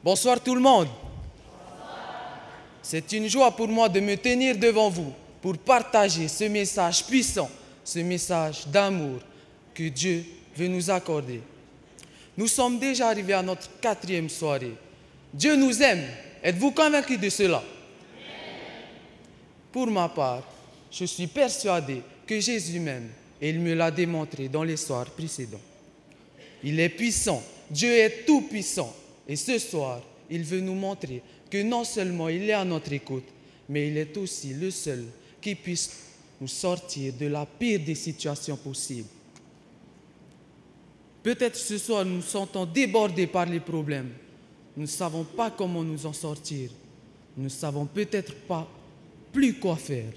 Bonsoir tout le monde. C'est une joie pour moi de me tenir devant vous pour partager ce message puissant, ce message d'amour que Dieu veut nous accorder. Nous sommes déjà arrivés à notre 4e soirée. Dieu nous aime. Êtes-vous convaincus de cela? Pour ma part, je suis persuadé que Jésus m'aime et il me l'a démontré dans les soirs précédents. Il est puissant, Dieu est tout puissant et ce soir, il veut nous montrer que non seulement il est à notre écoute, mais il est aussi le seul qui puisse nous sortir de la pire des situations possibles. Peut-être ce soir nous nous sentons débordés par les problèmes. Nous ne savons pas comment nous en sortir. Nous ne savons peut-être pas plus quoi faire.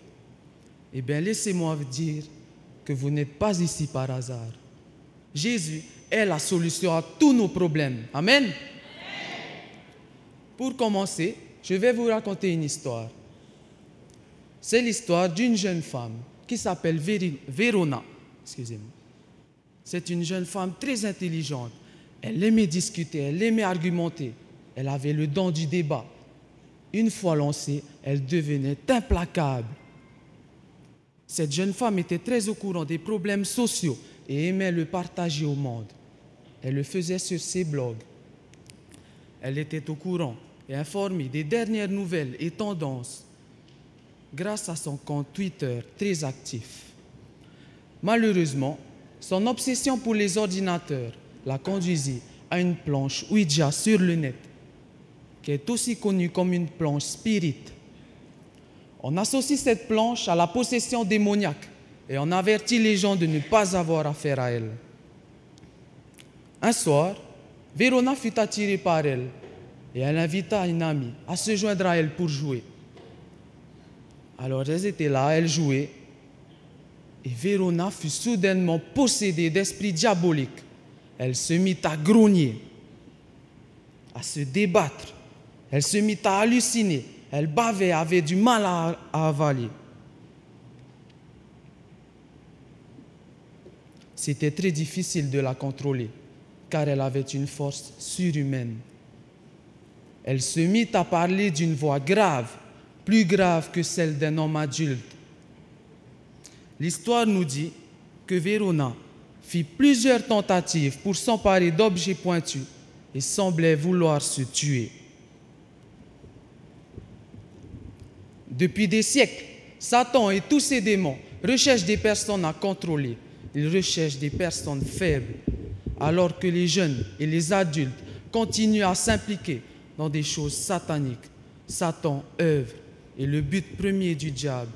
Eh bien, laissez-moi vous dire que vous n'êtes pas ici par hasard. Jésus est la solution à tous nos problèmes. Amen. Amen. Pour commencer, je vais vous raconter une histoire. C'est l'histoire d'une jeune femme qui s'appelle Verona. Excusez-moi. C'est une jeune femme très intelligente. Elle aimait discuter, elle aimait argumenter. Elle avait le don du débat. Une fois lancée, elle devenait implacable. Cette jeune femme était très au courant des problèmes sociaux et aimait le partager au monde. Elle le faisait sur ses blogs. Elle était au courant et informée des dernières nouvelles et tendances grâce à son compte Twitter très actif. Malheureusement, son obsession pour les ordinateurs la conduisit à une planche Ouija sur le net, qui est aussi connue comme une planche spirit. On associe cette planche à la possession démoniaque et on avertit les gens de ne pas avoir affaire à elle. Un soir, Verona fut attirée par elle et elle invita une amie à se joindre à elle pour jouer. Alors elles étaient là, elles jouaient, et Verona fut soudainement possédée d'esprits diaboliques. Elle se mit à grogner, à se débattre. Elle se mit à halluciner. Elle bavait, avait du mal à avaler. C'était très difficile de la contrôler, car elle avait une force surhumaine. Elle se mit à parler d'une voix grave, plus grave que celle d'un homme adulte. L'histoire nous dit que Verona fit plusieurs tentatives pour s'emparer d'objets pointus et semblait vouloir se tuer. Depuis des siècles, Satan et tous ses démons recherchent des personnes à contrôler. Ils recherchent des personnes faibles, alors que les jeunes et les adultes continuent à s'impliquer dans des choses sataniques. Satan œuvre et le but premier du diable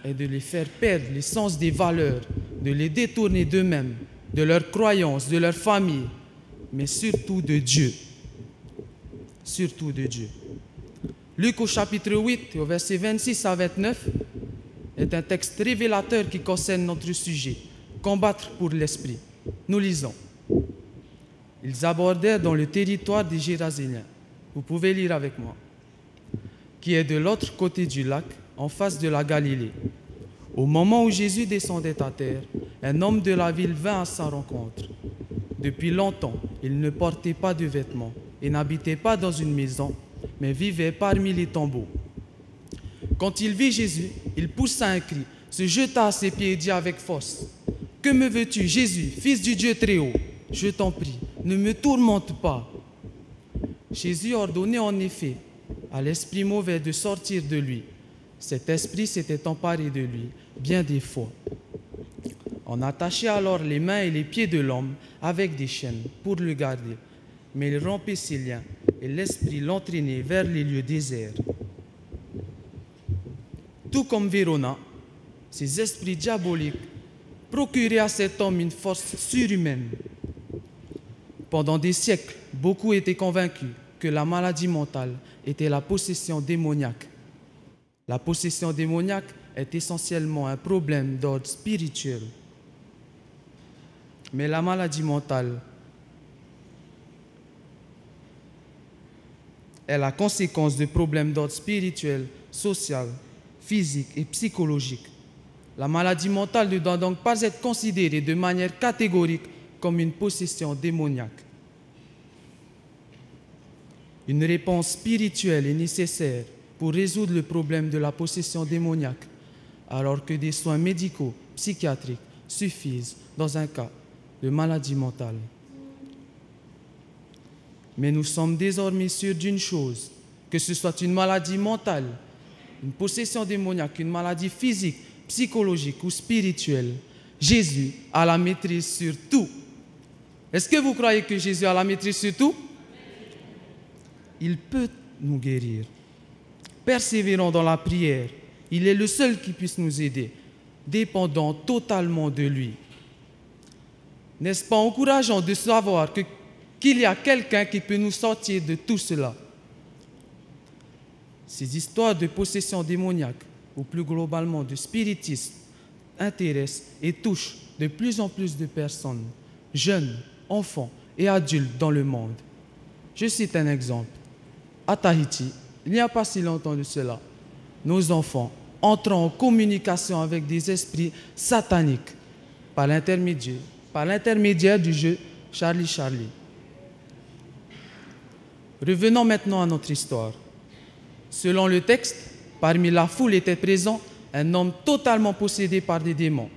est de les faire perdre le sens des valeurs, de les détourner d'eux-mêmes, de leurs croyances, de leur famille, mais surtout de Dieu. Surtout de Dieu. Luc au chapitre 8, au verset 26 à 29, est un texte révélateur qui concerne notre sujet, combattre pour l'esprit. Nous lisons. Ils abordèrent dans le territoire des Géraséniens. Vous pouvez lire avec moi. Qui est de l'autre côté du lac, en face de la Galilée. Au moment où Jésus descendait à terre, un homme de la ville vint à sa rencontre. Depuis longtemps, il ne portait pas de vêtements et n'habitait pas dans une maison, mais vivait parmi les tombeaux. Quand il vit Jésus, il poussa un cri, se jeta à ses pieds et dit avec force, « Que me veux-tu, Jésus, fils du Dieu très haut? Je t'en prie, ne me tourmente pas. » Jésus ordonnait en effet à l'esprit mauvais de sortir de lui. Cet esprit s'était emparé de lui bien des fois. On attachait alors les mains et les pieds de l'homme avec des chaînes pour le garder, mais il rompait ses liens et l'esprit l'entraînait vers les lieux déserts. Tout comme Verona, ces esprits diaboliques procuraient à cet homme une force surhumaine. Pendant des siècles, beaucoup étaient convaincus que la maladie mentale était la possession démoniaque. La possession démoniaque est essentiellement un problème d'ordre spirituel. Mais la maladie mentale est la conséquence de problèmes d'ordre spirituel, social, physique et psychologique. La maladie mentale ne doit donc pas être considérée de manière catégorique comme une possession démoniaque. Une réponse spirituelle est nécessaire pour résoudre le problème de la possession démoniaque, alors que des soins médicaux, psychiatriques suffisent dans un cas de maladie mentale. Mais nous sommes désormais sûrs d'une chose, que ce soit une maladie mentale, une possession démoniaque, une maladie physique, psychologique ou spirituelle, Jésus a la maîtrise sur tout. Est-ce que vous croyez que Jésus a la maîtrise sur tout? Il peut nous guérir. Persévérons dans la prière. Il est le seul qui puisse nous aider, dépendant totalement de lui. N'est-ce pas encourageant de savoir qu'il y a quelqu'un qui peut nous sortir de tout cela? Ces histoires de possession démoniaque, ou plus globalement de spiritisme, intéressent et touchent de plus en plus de personnes, jeunes, enfants et adultes dans le monde. Je cite un exemple. À Tahiti, il n'y a pas si longtemps de cela, nos enfants entrent en communication avec des esprits sataniques par l'intermédiaire du jeu Charlie Charlie. Revenons maintenant à notre histoire. Selon le texte, parmi la foule était présent un homme totalement possédé par des démons.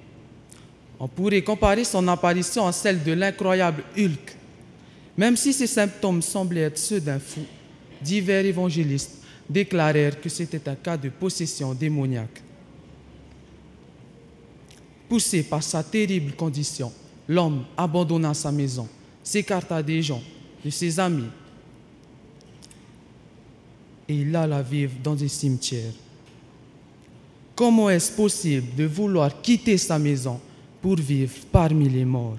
On pourrait comparer son apparition à celle de l'incroyable Hulk. Même si ces symptômes semblaient être ceux d'un fou, divers évangélistes déclarèrent que c'était un cas de possession démoniaque. Poussé par sa terrible condition, l'homme abandonna sa maison, s'écarta des gens, de ses amis, et il alla vivre dans des cimetières. Comment est-ce possible de vouloir quitter sa maison pour vivre parmi les morts?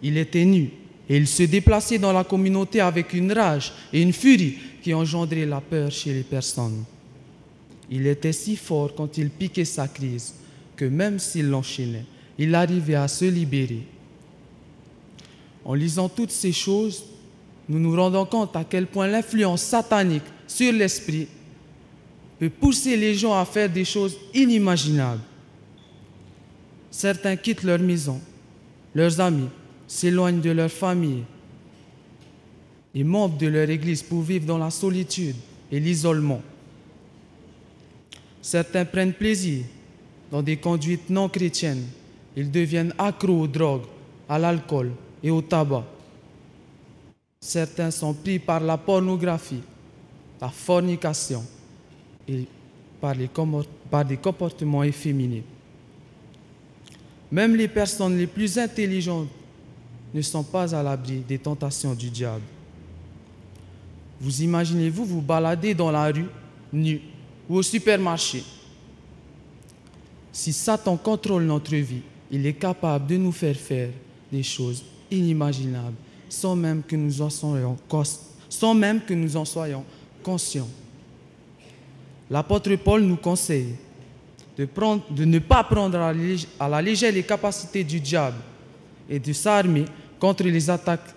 Il était nu et il se déplaçait dans la communauté avec une rage et une furie qui engendraient la peur chez les personnes. Il était si fort quand il piquait sa crise que même s'il l'enchaînait, il arrivait à se libérer. En lisant toutes ces choses, nous nous rendons compte à quel point l'influence satanique sur l'esprit peut pousser les gens à faire des choses inimaginables. Certains quittent leur maison, leurs amis, s'éloignent de leur famille et membres de leur église pour vivre dans la solitude et l'isolement. Certains prennent plaisir dans des conduites non chrétiennes. Ils deviennent accros aux drogues, à l'alcool et au tabac. Certains sont pris par la pornographie, la fornication et par des comportements efféminés. Même les personnes les plus intelligentes ne sont pas à l'abri des tentations du diable. Vous imaginez-vous vous balader dans la rue, nu, ou au supermarché? Si Satan contrôle notre vie, il est capable de nous faire des choses inimaginables sans même que nous en soyons conscients. L'apôtre Paul nous conseille de ne pas prendre à la légère les capacités du diable et de s'armer contre les attaques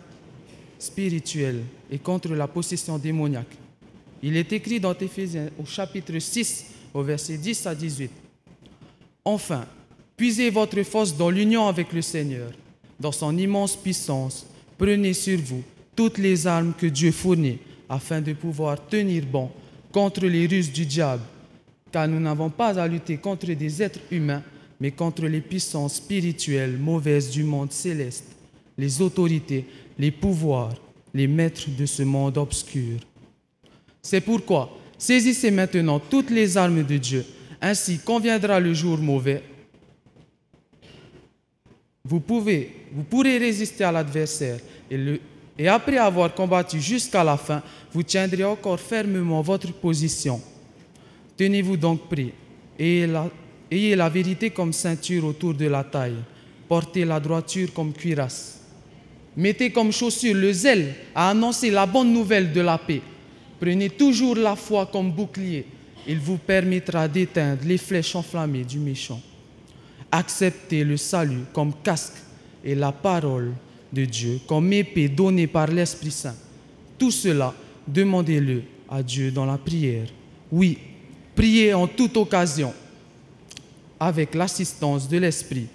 spirituelles et contre la possession démoniaque. Il est écrit dans Éphésiens au chapitre 6, au verset 10 à 18. Enfin, puisez votre force dans l'union avec le Seigneur, dans son immense puissance. Prenez sur vous toutes les armes que Dieu fournit afin de pouvoir tenir bon contre les ruses du diable, car nous n'avons pas à lutter contre des êtres humains, mais contre les puissances spirituelles mauvaises du monde céleste, les autorités, les pouvoirs, les maîtres de ce monde obscur. C'est pourquoi, saisissez maintenant toutes les armes de Dieu, ainsi conviendra le jour mauvais. Vous pourrez résister à l'adversaire et après avoir combattu jusqu'à la fin, vous tiendrez encore fermement votre position. Tenez-vous donc prêts, ayez la vérité comme ceinture autour de la taille, portez la droiture comme cuirasse. Mettez comme chaussure le zèle à annoncer la bonne nouvelle de la paix. Prenez toujours la foi comme bouclier, il vous permettra d'éteindre les flèches enflammées du méchant. Acceptez le salut comme casque et la parole de Dieu comme épée donnée par l'Esprit Saint. Tout cela, demandez-le à Dieu dans la prière. Oui, priez en toute occasion avec l'assistance de l'Esprit.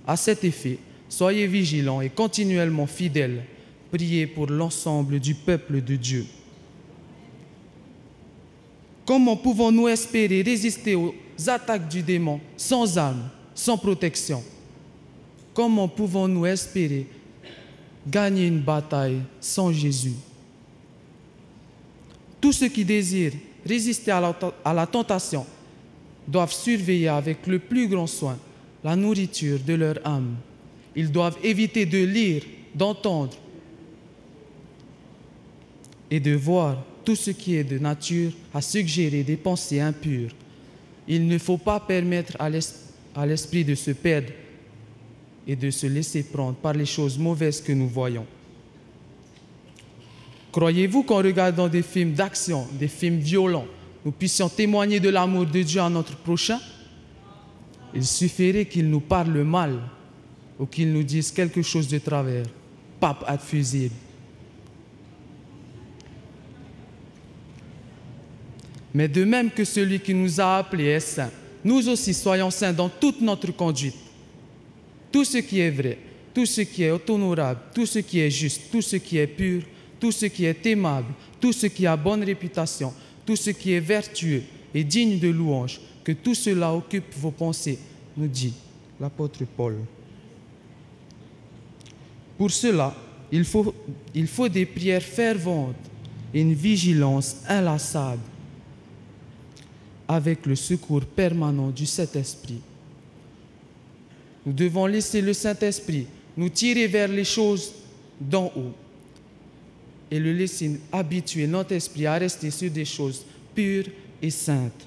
À cet effet, soyez vigilants et continuellement fidèles, priez pour l'ensemble du peuple de Dieu. Comment pouvons-nous espérer résister aux attaques du démon sans armes, sans protection? Comment pouvons-nous espérer gagner une bataille sans Jésus? Tous ceux qui désirent résister à la tentation doivent surveiller avec le plus grand soin la nourriture de leur âme. Ils doivent éviter de lire, d'entendre et de voir tout ce qui est de nature à suggérer des pensées impures. Il ne faut pas permettre à l'esprit de se perdre et de se laisser prendre par les choses mauvaises que nous voyons. Croyez-vous qu'en regardant des films d'action, des films violents, nous puissions témoigner de l'amour de Dieu à notre prochain? Il suffirait qu'il nous parle mal ou qu'il nous dise quelque chose de travers. Pape ad fusible. Mais de même que celui qui nous a appelés est saint, nous aussi soyons saints dans toute notre conduite. Tout ce qui est vrai, tout ce qui est honorable, tout ce qui est juste, tout ce qui est pur, tout ce qui est aimable, tout ce qui a bonne réputation, tout ce qui est vertueux et digne de louange, que tout cela occupe vos pensées, nous dit l'apôtre Paul. Pour cela, il faut des prières ferventes et une vigilance inlassable, avec le secours permanent du Saint-Esprit. Nous devons laisser le Saint-Esprit nous tirer vers les choses d'en haut et le laisser habituer notre esprit à rester sur des choses pures et saintes.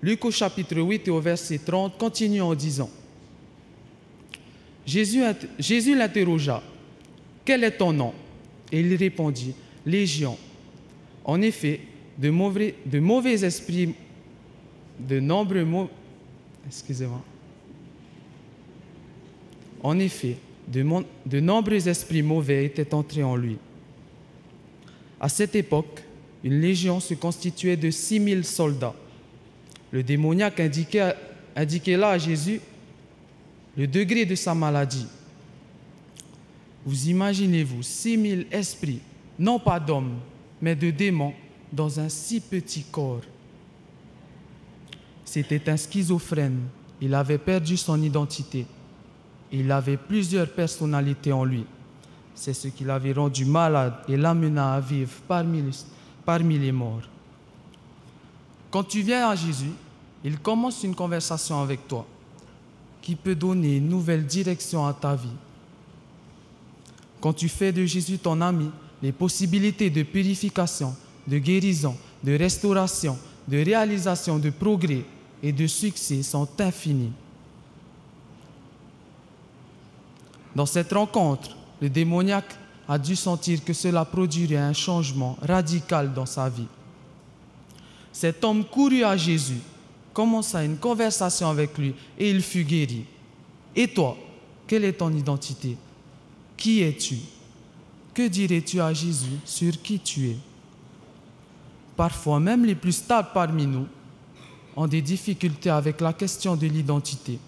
Luc au chapitre 8 et au verset 30 continue en disant: Jésus l'interrogea, « Quel est ton nom ?» Et il répondit, « Légion. » En effet, de mauvais esprits, de nombreux esprits mauvais étaient entrés en lui. À cette époque, une légion se constituait de 6000 soldats. Le démoniaque indiquait là à Jésus le degré de sa maladie. Vous imaginez-vous 6000 esprits, non pas d'hommes, mais de démons, dans un si petit corps. C'était un schizophrène. Il avait perdu son identité. Il avait plusieurs personnalités en lui. C'est ce qui l'avait rendu malade et l'amena à vivre parmi les morts. Quand tu viens à Jésus, il commence une conversation avec toi qui peut donner une nouvelle direction à ta vie. Quand tu fais de Jésus ton ami, les possibilités de purification, de guérison, de restauration, de réalisation, de progrès et de succès sont infinies. Dans cette rencontre, le démoniaque a dû sentir que cela produirait un changement radical dans sa vie. Cet homme courut à Jésus, commença une conversation avec lui et il fut guéri. Et toi, quelle est ton identité? Qui es-tu? Que dirais-tu à Jésus sur qui tu es? Parfois, même les plus stables parmi nous ont des difficultés avec la question de l'identité.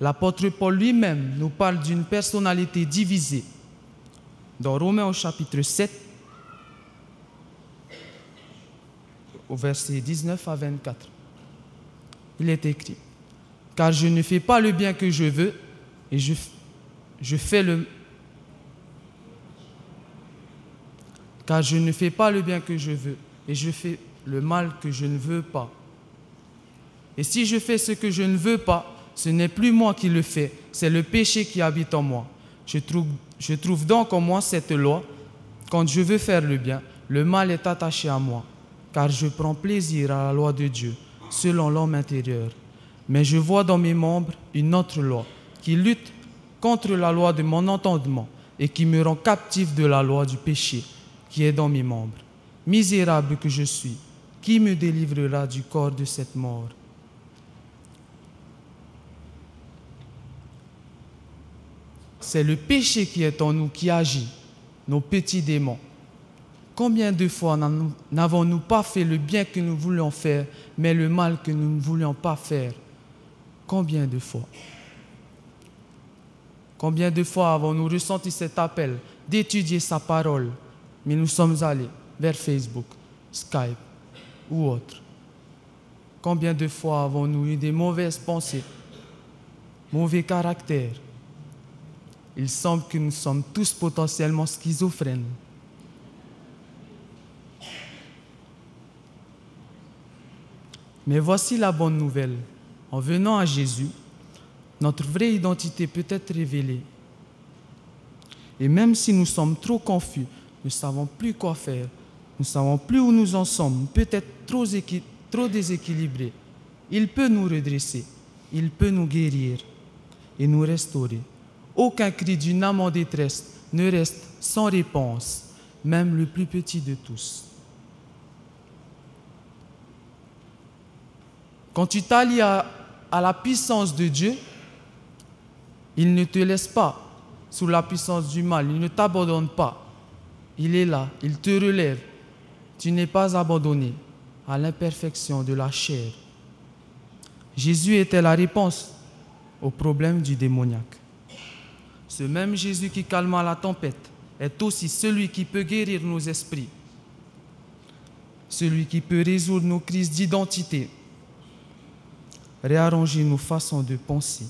L'apôtre Paul lui-même nous parle d'une personnalité divisée. Dans Romains au chapitre 7, au verset 19 à 24, il est écrit: « Car je ne fais pas le bien que je veux, et je fais le... Car je ne fais pas le bien que je veux, et je fais le mal que je ne veux pas. Et si je fais ce que je ne veux pas, ce n'est plus moi qui le fais, c'est le péché qui habite en moi. Je trouve donc en moi cette loi: quand je veux faire le bien, le mal est attaché à moi, car je prends plaisir à la loi de Dieu, selon l'homme intérieur. Mais je vois dans mes membres une autre loi, qui lutte contre la loi de mon entendement et qui me rend captif de la loi du péché qui est dans mes membres. Misérable que je suis, qui me délivrera du corps de cette mort? » C'est le péché qui est en nous qui agit, nos petits démons. Combien de fois n'avons-nous pas fait le bien que nous voulions faire, mais le mal que nous ne voulions pas faire? Combien de fois? Combien de fois avons-nous ressenti cet appel d'étudier sa parole, mais nous sommes allés vers Facebook, Skype ou autre? Combien de fois avons-nous eu des mauvaises pensées, mauvais caractères? Il semble que nous sommes tous potentiellement schizophrènes. Mais voici la bonne nouvelle. En venant à Jésus, notre vraie identité peut être révélée. Et même si nous sommes trop confus, nous ne savons plus quoi faire, nous ne savons plus où nous en sommes, peut-être trop déséquilibrés, il peut nous redresser, il peut nous guérir et nous restaurer. Aucun cri d'une âme en détresse ne reste sans réponse, même le plus petit de tous. Quand tu t'allies à la puissance de Dieu, il ne te laisse pas sous la puissance du mal, il ne t'abandonne pas. Il est là, il te relève. Tu n'es pas abandonné à l'imperfection de la chair. Jésus était la réponse au problème du démoniaque. Ce même Jésus qui calma la tempête est aussi celui qui peut guérir nos esprits, celui qui peut résoudre nos crises d'identité, réarranger nos façons de penser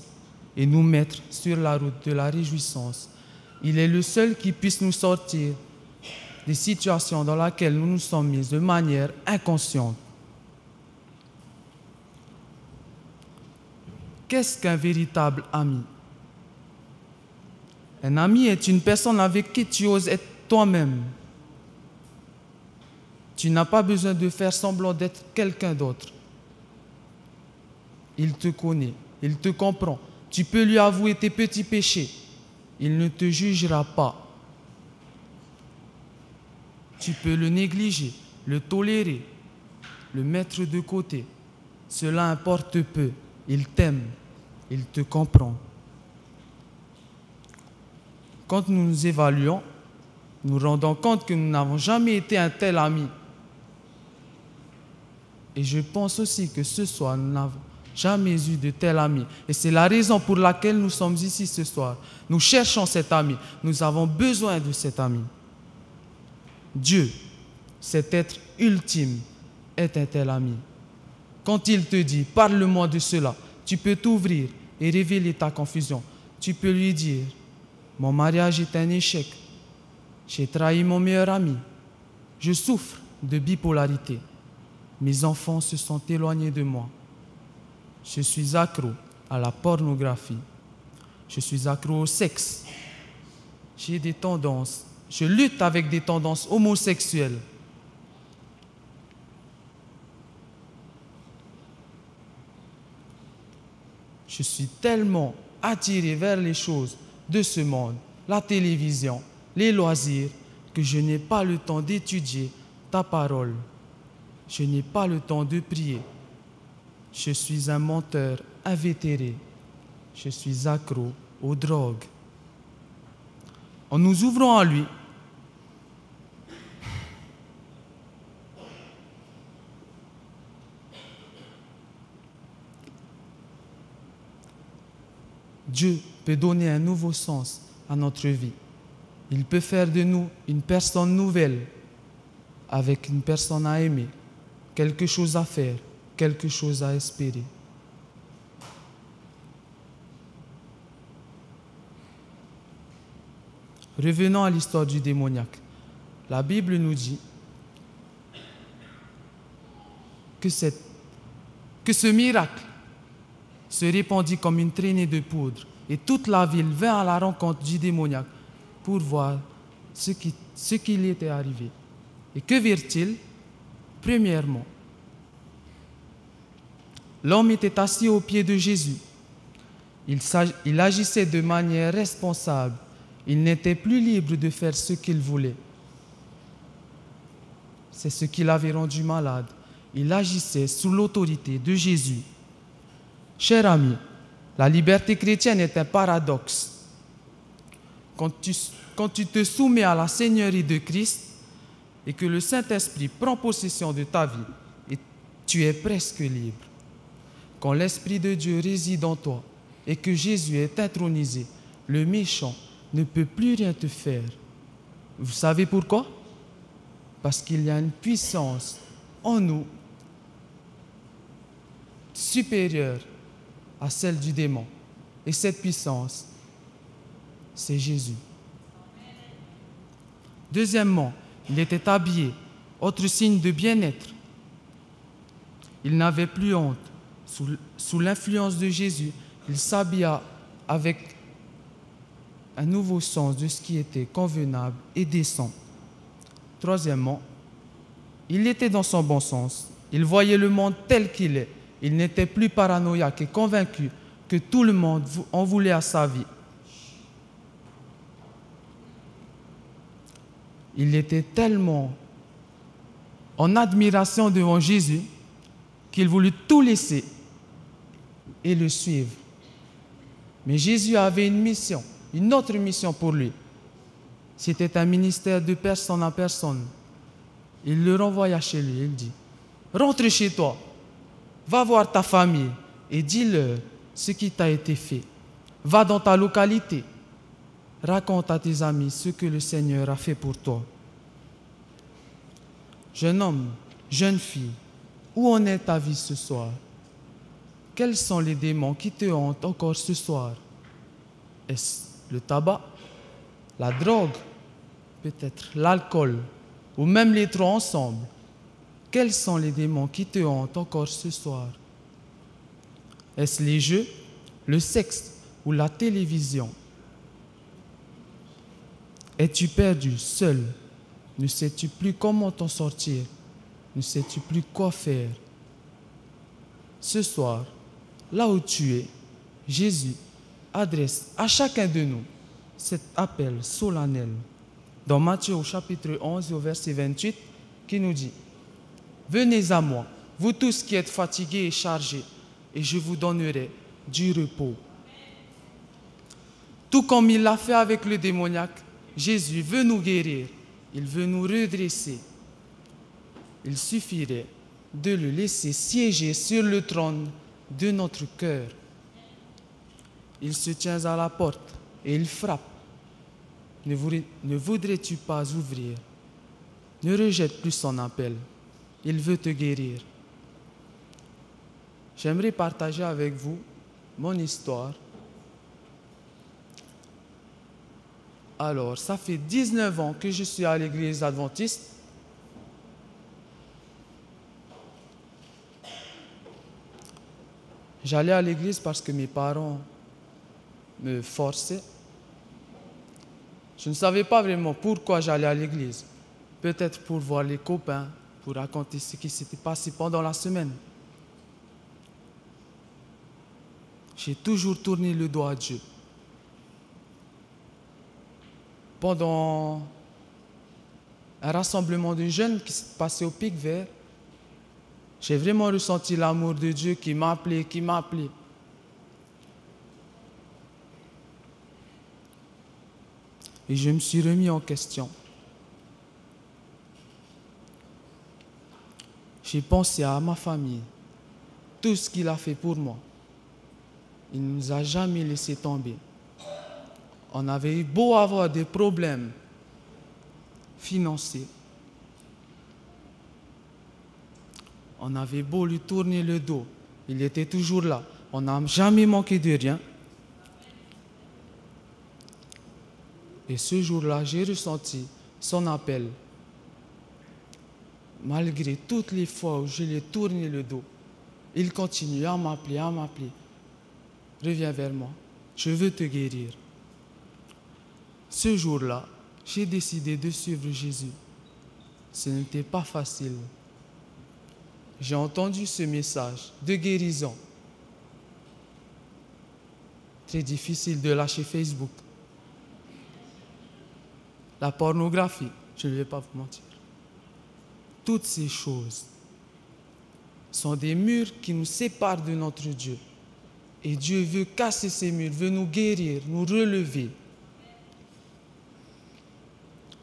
et nous mettre sur la route de la réjouissance. Il est le seul qui puisse nous sortir des situations dans lesquelles nous nous sommes mis de manière inconsciente. Qu'est-ce qu'un véritable ami? Un ami est une personne avec qui tu oses être toi-même. Tu n'as pas besoin de faire semblant d'être quelqu'un d'autre. Il te connaît, il te comprend. Tu peux lui avouer tes petits péchés. Il ne te jugera pas. Tu peux le négliger, le tolérer, le mettre de côté. Cela importe peu. Il t'aime, il te comprend. Quand nous nous évaluons, nous rendons compte que nous n'avons jamais été un tel ami. Et je pense aussi que ce soir, nous n'avons jamais eu de tel ami. Et c'est la raison pour laquelle nous sommes ici ce soir. Nous cherchons cet ami. Nous avons besoin de cet ami. Dieu, cet être ultime, est un tel ami. Quand il te dit « Parle-moi de cela », tu peux t'ouvrir et révéler ta confusion. Tu peux lui dire « Mon mariage est un échec. J'ai trahi mon meilleur ami. Je souffre de bipolarité. Mes enfants se sont éloignés de moi. Je suis accro à la pornographie. Je suis accro au sexe. J'ai des tendances. Je lutte avec des tendances homosexuelles. Je suis tellement attiré vers les choses de ce monde, la télévision, les loisirs, que je n'ai pas le temps d'étudier ta parole. Je n'ai pas le temps de prier. Je suis un menteur invétéré. Je suis accro aux drogues. En nous ouvrant à lui, Dieu peut donner un nouveau sens à notre vie. Il peut faire de nous une personne nouvelle, avec une personne à aimer, quelque chose à faire, quelque chose à espérer. Revenons à l'histoire du démoniaque. La Bible nous dit que ce miracle se répandit comme une traînée de poudre et toute la ville vint à la rencontre du démoniaque pour voir ce qui lui était arrivé. Et que virent-ils? Premièrement, l'homme était assis aux pieds de Jésus. Il agissait de manière responsable. Il n'était plus libre de faire ce qu'il voulait. C'est ce qui l'avait rendu malade. Il agissait sous l'autorité de Jésus. Cher ami, la liberté chrétienne est un paradoxe. Quand tu te soumets à la Seigneurie de Christ et que le Saint-Esprit prend possession de ta vie, et tu es presque libre. Quand l'Esprit de Dieu réside en toi et que Jésus est intronisé, le méchant ne peut plus rien te faire. Vous savez pourquoi? Parce qu'il y a une puissance en nous supérieure à celle du démon. Et cette puissance, c'est Jésus. Deuxièmement, il était habillé, autre signe de bien-être. Il n'avait plus honte. Sous l'influence de Jésus, il s'habilla avec un nouveau sens de ce qui était convenable et décent. Troisièmement, il était dans son bon sens. Il voyait le monde tel qu'il est. Il n'était plus paranoïaque et convaincu que tout le monde en voulait à sa vie. Il était tellement en admiration devant Jésus qu'il voulut tout laisser et le suivre. Mais Jésus avait une mission, une autre mission pour lui. C'était un ministère de personne en personne. Il le renvoya chez lui. Il dit, rentre chez toi, va voir ta famille et dis-leur ce qui t'a été fait. Va dans ta localité, raconte à tes amis ce que le Seigneur a fait pour toi. Jeune homme, jeune fille, où en est ta vie ce soir? Quels sont les démons qui te hantent encore ce soir? Est-ce le tabac, la drogue, peut-être l'alcool, ou même les trois ensemble? Quels sont les démons qui te hantent encore ce soir? Est-ce les jeux, le sexe ou la télévision? Es-tu perdu, seul? Ne sais-tu plus comment t'en sortir? Ne sais-tu plus quoi faire? Ce soir, là où tu es, Jésus adresse à chacun de nous cet appel solennel dans Matthieu au chapitre 11 au verset 28 qui nous dit « Venez à moi, vous tous qui êtes fatigués et chargés, et je vous donnerai du repos. » Tout comme il l'a fait avec le démoniaque, Jésus veut nous guérir, il veut nous redresser. Il suffirait de le laisser siéger sur le trône de notre cœur. Il se tient à la porte et il frappe. Ne voudrais-tu pas ouvrir? Ne rejette plus son appel. Il veut te guérir. J'aimerais partager avec vous mon histoire. Alors, ça fait 19 ans que je suis à l'église adventiste. J'allais à l'église parce que mes parents me forçaient. Je ne savais pas vraiment pourquoi j'allais à l'église. Peut-être pour voir les copains, pour raconter ce qui s'était passé pendant la semaine. J'ai toujours tourné le dos à Dieu. Pendant un rassemblement de jeunes qui s'est passé au Pic Vert, j'ai vraiment ressenti l'amour de Dieu qui m'a appelé, Et je me suis remis en question. J'ai pensé à ma famille, tout ce qu'il a fait pour moi. Il ne nous a jamais laissé tomber. On avait eu beau avoir des problèmes financiers. On avait beau lui tourner le dos, il était toujours là. On n'a jamais manqué de rien. Et ce jour-là, j'ai ressenti son appel. Malgré toutes les fois où je lui ai tourné le dos, il continue à m'appeler. Reviens vers moi, je veux te guérir. Ce jour-là, j'ai décidé de suivre Jésus. Ce n'était pas facile. J'ai entendu ce message de guérison. Très difficile de lâcher Facebook. La pornographie, je ne vais pas vous mentir. Toutes ces choses sont des murs qui nous séparent de notre Dieu. Et Dieu veut casser ces murs, veut nous guérir, nous relever.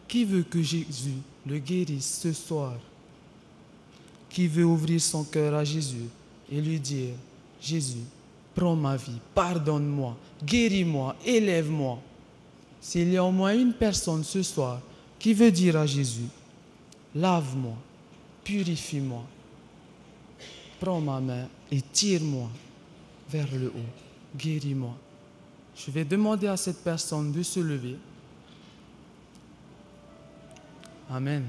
Qui veut que Jésus le guérisse ce soir? Qui veut ouvrir son cœur à Jésus et lui dire, Jésus, Prends ma vie, pardonne-moi, guéris-moi, élève-moi. S'il y a au moins une personne ce soir qui veut dire à Jésus, lave-moi, purifie-moi, prends ma main et tire-moi vers le haut, guéris-moi. Je vais demander à cette personne de se lever. Amen.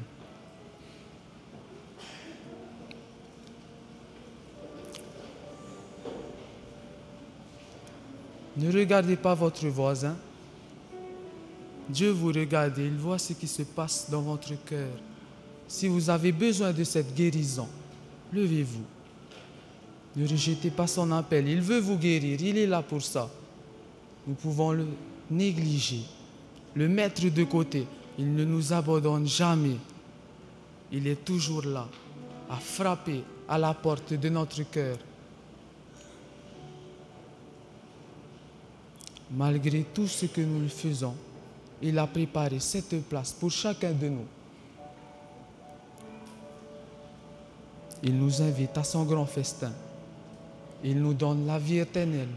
Ne regardez pas votre voisin. Dieu vous regarde et il voit ce qui se passe dans votre cœur. Si vous avez besoin de cette guérison, levez-vous. Ne rejetez pas son appel. Il veut vous guérir. Il est là pour ça. Nous pouvons le négliger, le mettre de côté. Il ne nous abandonne jamais. Il est toujours là, à frapper à la porte de notre cœur. Malgré tout ce que nous le faisons, il a préparé cette place pour chacun de nous. Il nous invite à son grand festin. Il nous donne la vie éternelle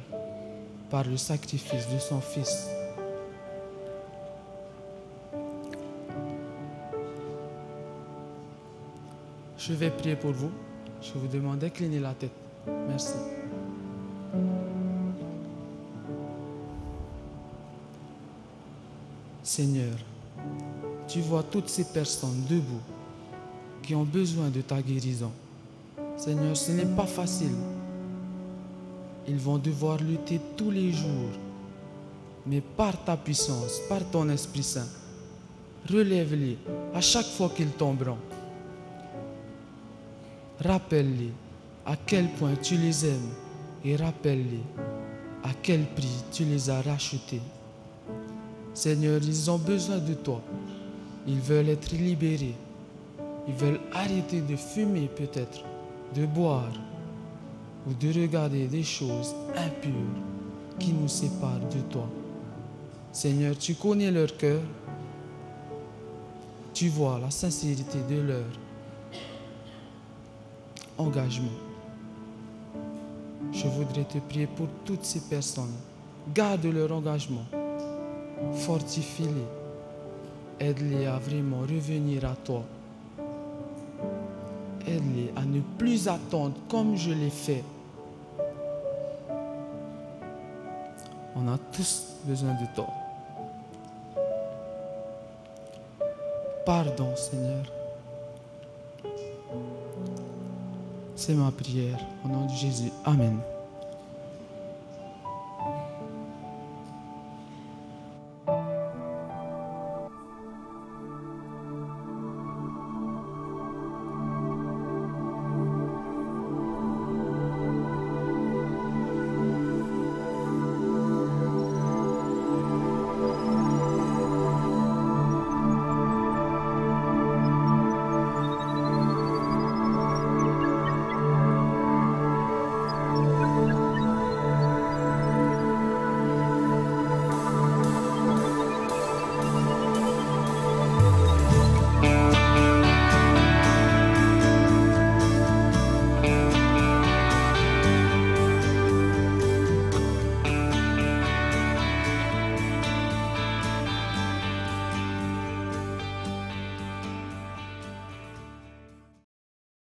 par le sacrifice de son Fils. Je vais prier pour vous. Je vous demande d'incliner la tête. Merci. Seigneur, tu vois toutes ces personnes debout qui ont besoin de ta guérison. Seigneur, ce n'est pas facile. Ils vont devoir lutter tous les jours. Mais par ta puissance, par ton Esprit Saint, relève-les à chaque fois qu'ils tomberont. Rappelle-les à quel point tu les aimes et rappelle-les à quel prix tu les as rachetés. Seigneur, ils ont besoin de toi. Ils veulent être libérés. Ils veulent arrêter de fumer peut-être, de boire ou de regarder des choses impures qui nous séparent de toi. Seigneur, tu connais leur cœur. Tu vois la sincérité de leur engagement. Je voudrais te prier pour toutes ces personnes. Garde leur engagement. Fortifie-les. Aide-les à vraiment revenir à toi. Aide-les à ne plus attendre comme je l'ai fait. On a tous besoin de toi. Pardon, Seigneur. C'est ma prière. Au nom de Jésus. Amen.